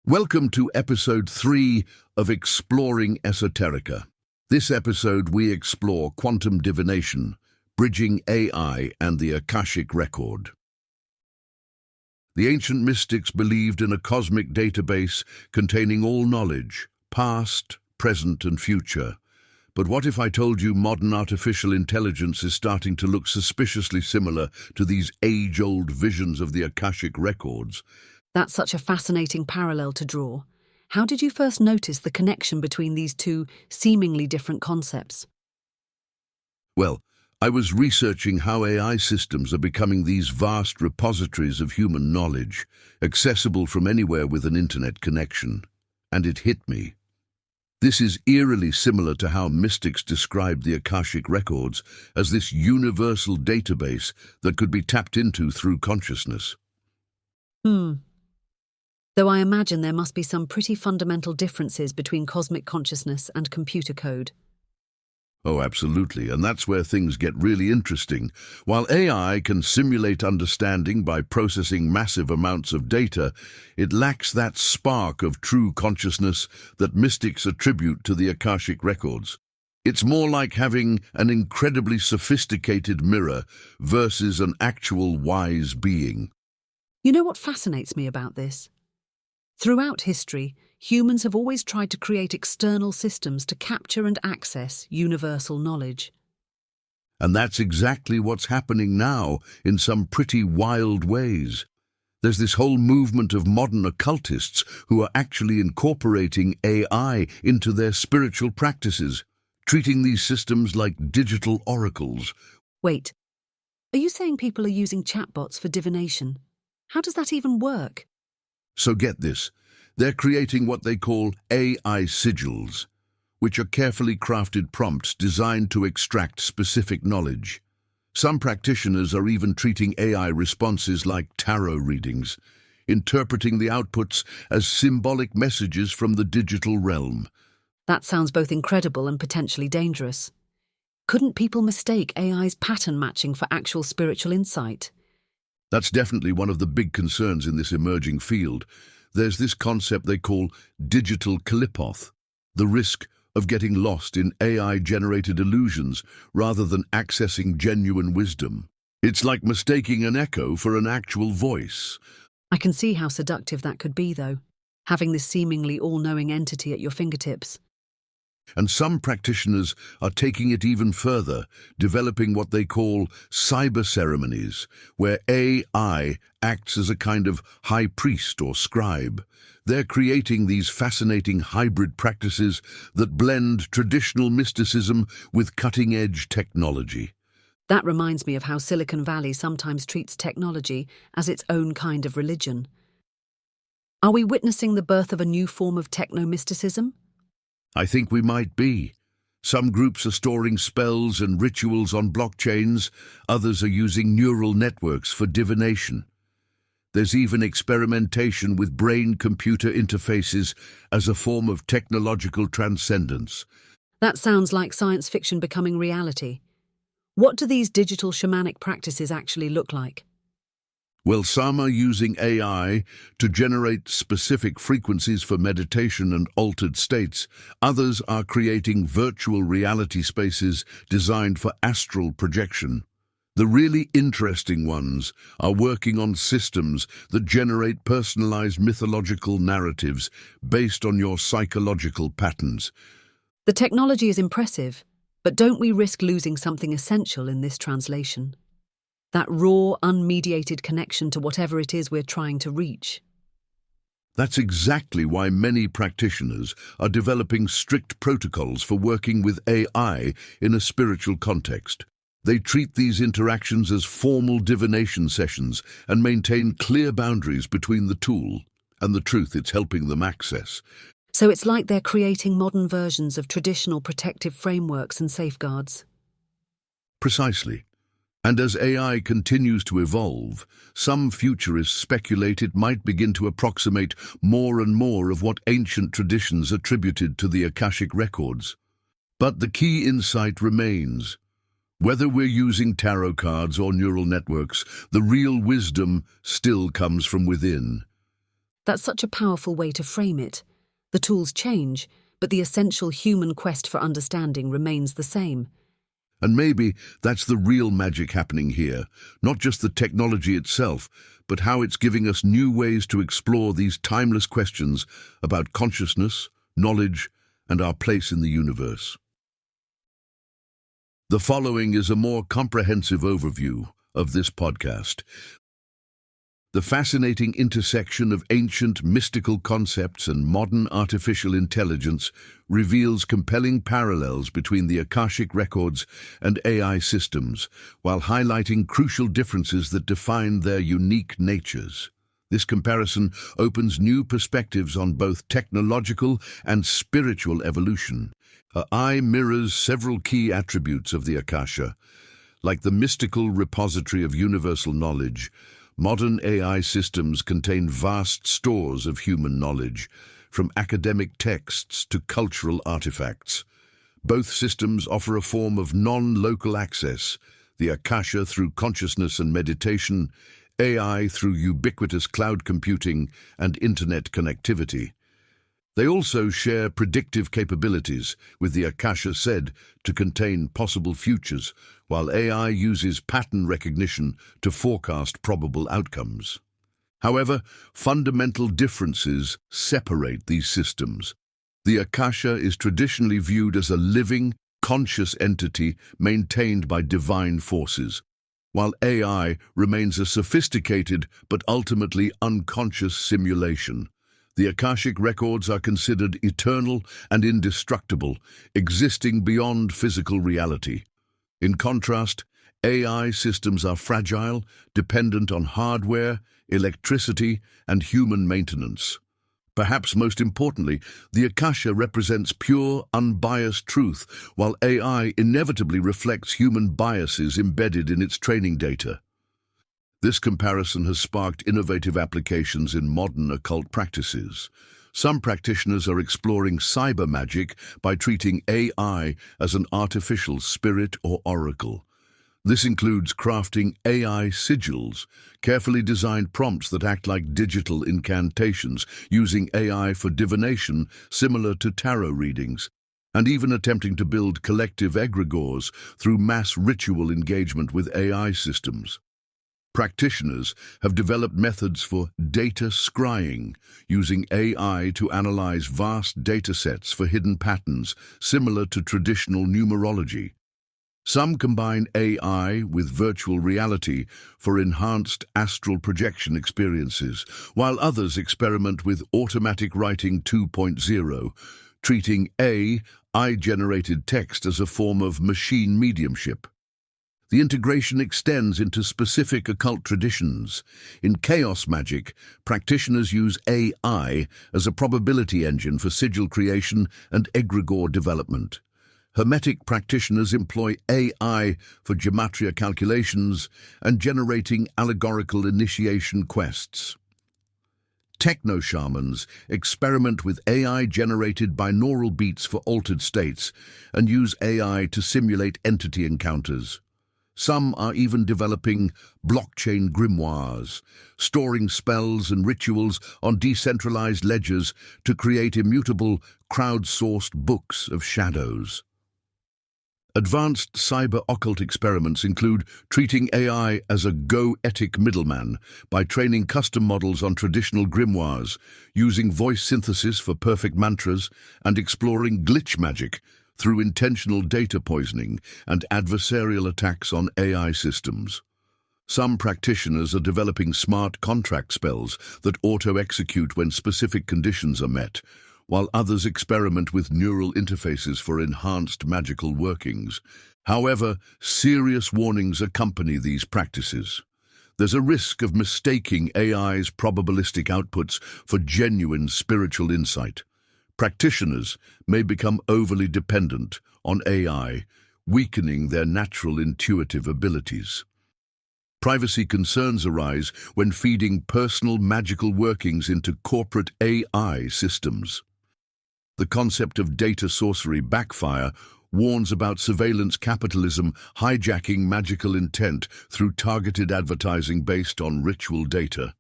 Welcome to episode 3 of Exploring Esoterica. This episode we explore quantum divination, bridging AI and the Akashic Record. The ancient mystics believed in a cosmic database containing all knowledge, past, present and future. But what if I told you modern artificial intelligence is starting to look suspiciously similar to these age-old visions of the Akashic Records? That's such a fascinating parallel to draw. How did you first notice the connection between these two seemingly different concepts? Well, I was researching how AI systems are becoming these vast repositories of human knowledge, accessible from anywhere with an internet connection. And it hit me. This is eerily similar to how mystics described the Akashic Records as this universal database that could be tapped into through consciousness. Though I imagine there must be some pretty fundamental differences between cosmic consciousness and computer code. Oh, absolutely, and that's where things get really interesting. While AI can simulate understanding by processing massive amounts of data, it lacks that spark of true consciousness that mystics attribute to the Akashic Records. It's more like having an incredibly sophisticated mirror versus an actual wise being. You know what fascinates me about this? Throughout history, humans have always tried to create external systems to capture and access universal knowledge. And that's exactly what's happening now in some pretty wild ways. There's this whole movement of modern occultists who are actually incorporating AI into their spiritual practices, treating these systems like digital oracles. Wait, are you saying people are using chatbots for divination? How does that even work? So get this, they're creating what they call AI sigils, which are carefully crafted prompts designed to extract specific knowledge. Some practitioners are even treating AI responses like tarot readings, interpreting the outputs as symbolic messages from the digital realm. That sounds both incredible and potentially dangerous. Couldn't people mistake AI's pattern matching for actual spiritual insight? That's definitely one of the big concerns in this emerging field. There's this concept they call digital Qlippoth, the risk of getting lost in AI-generated illusions rather than accessing genuine wisdom. It's like mistaking an echo for an actual voice. I can see how seductive that could be, though, having this seemingly all-knowing entity at your fingertips. And some practitioners are taking it even further, developing what they call cyber ceremonies, where AI acts as a kind of high priest or scribe. They're creating these fascinating hybrid practices that blend traditional mysticism with cutting-edge technology. That reminds me of how Silicon Valley sometimes treats technology as its own kind of religion. Are we witnessing the birth of a new form of techno-mysticism? I think we might be. Some groups are storing spells and rituals on blockchains, others are using neural networks for divination. There's even experimentation with brain-computer interfaces as a form of technological transcendence. That sounds like science fiction becoming reality. What do these digital shamanic practices actually look like? Well, some are using AI to generate specific frequencies for meditation and altered states. Others are creating virtual reality spaces designed for astral projection. The really interesting ones are working on systems that generate personalized mythological narratives based on your psychological patterns. The technology is impressive, but don't we risk losing something essential in this translation? That raw, unmediated connection to whatever it is we're trying to reach. That's exactly why many practitioners are developing strict protocols for working with AI in a spiritual context. They treat these interactions as formal divination sessions and maintain clear boundaries between the tool and the truth it's helping them access. So it's like they're creating modern versions of traditional protective frameworks and safeguards. Precisely. And as AI continues to evolve, some futurists speculate it might begin to approximate more and more of what ancient traditions attributed to the Akashic Records. But the key insight remains. Whether we're using tarot cards or neural networks, the real wisdom still comes from within. That's such a powerful way to frame it. The tools change, but the essential human quest for understanding remains the same. And maybe that's the real magic happening here, not just the technology itself, but how it's giving us new ways to explore these timeless questions about consciousness, knowledge, and our place in the universe. The following is a more comprehensive overview of this podcast. The fascinating intersection of ancient mystical concepts and modern artificial intelligence reveals compelling parallels between the Akashic Records and AI systems, while highlighting crucial differences that define their unique natures. This comparison opens new perspectives on both technological and spiritual evolution. AI mirrors several key attributes of the Akasha. Like the mystical repository of universal knowledge, modern AI systems contain vast stores of human knowledge, from academic texts to cultural artifacts. Both systems offer a form of non-local access, the Akasha through consciousness and meditation, AI through ubiquitous cloud computing and internet connectivity. They also share predictive capabilities, with the Akasha said to contain possible futures, while AI uses pattern recognition to forecast probable outcomes. However, fundamental differences separate these systems. The Akasha is traditionally viewed as a living, conscious entity maintained by divine forces, while AI remains a sophisticated but ultimately unconscious simulation. The Akashic Records are considered eternal and indestructible, existing beyond physical reality. In contrast, AI systems are fragile, dependent on hardware, electricity, and human maintenance. Perhaps most importantly, the Akasha represents pure, unbiased truth, while AI inevitably reflects human biases embedded in its training data. This comparison has sparked innovative applications in modern occult practices. Some practitioners are exploring cyber magic by treating AI as an artificial spirit or oracle. This includes crafting AI sigils, carefully designed prompts that act like digital incantations, using AI for divination similar to tarot readings, and even attempting to build collective egregores through mass ritual engagement with AI systems. Practitioners have developed methods for data scrying, using AI to analyze vast datasets for hidden patterns, similar to traditional numerology. Some combine AI with virtual reality for enhanced astral projection experiences, while others experiment with automatic writing 2.0, treating AI-generated text as a form of machine mediumship. The integration extends into specific occult traditions. In chaos magic, practitioners use AI as a probability engine for sigil creation and egregore development. Hermetic practitioners employ AI for gematria calculations and generating allegorical initiation quests. Techno-shamans experiment with AI-generated binaural beats for altered states and use AI to simulate entity encounters. Some are even developing blockchain grimoires, storing spells and rituals on decentralized ledgers to create immutable, crowd-sourced books of shadows. Advanced cyber-occult experiments include treating AI as a goetic middleman by training custom models on traditional grimoires, using voice synthesis for perfect mantras, and exploring glitch magic through intentional data poisoning and adversarial attacks on AI systems. Some practitioners are developing smart contract spells that auto-execute when specific conditions are met, while others experiment with neural interfaces for enhanced magical workings. However, serious warnings accompany these practices. There's a risk of mistaking AI's probabilistic outputs for genuine spiritual insight. Practitioners may become overly dependent on AI, weakening their natural intuitive abilities. Privacy concerns arise when feeding personal magical workings into corporate AI systems. The concept of data sorcery backfire warns about surveillance capitalism hijacking magical intent through targeted advertising based on ritual data.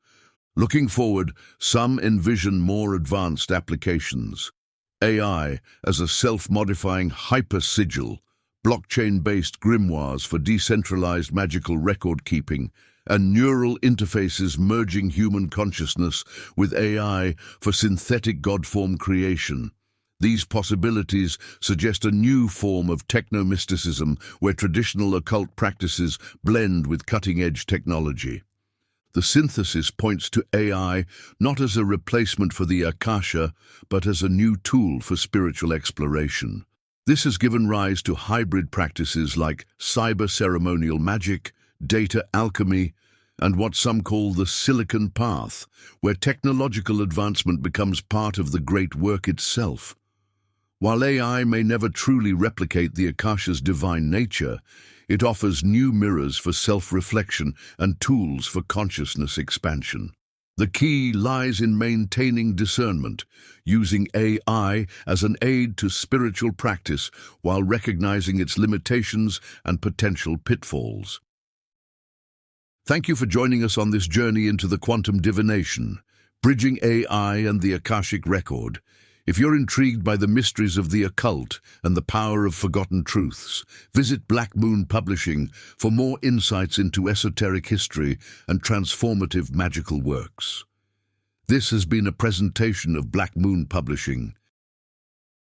Looking forward, some envision more advanced applications. AI as a self-modifying hyper-sigil, blockchain-based grimoires for decentralized magical record-keeping, and neural interfaces merging human consciousness with AI for synthetic god-form creation. These possibilities suggest a new form of techno-mysticism where traditional occult practices blend with cutting-edge technology. The synthesis points to AI not as a replacement for the Akasha, but as a new tool for spiritual exploration. This has given rise to hybrid practices like cyber-ceremonial magic, data alchemy, and what some call the Silicon Path, where technological advancement becomes part of the great work itself. While AI may never truly replicate the Akasha's divine nature, it offers new mirrors for self-reflection and tools for consciousness expansion. The key lies in maintaining discernment, using AI as an aid to spiritual practice while recognizing its limitations and potential pitfalls. Thank you for joining us on this journey into the quantum divination, bridging AI and the Akashic Record. If you're intrigued by the mysteries of the occult and the power of forgotten truths, visit Black Moon Publishing for more insights into esoteric history and transformative magical works. This has been a presentation of Black Moon Publishing.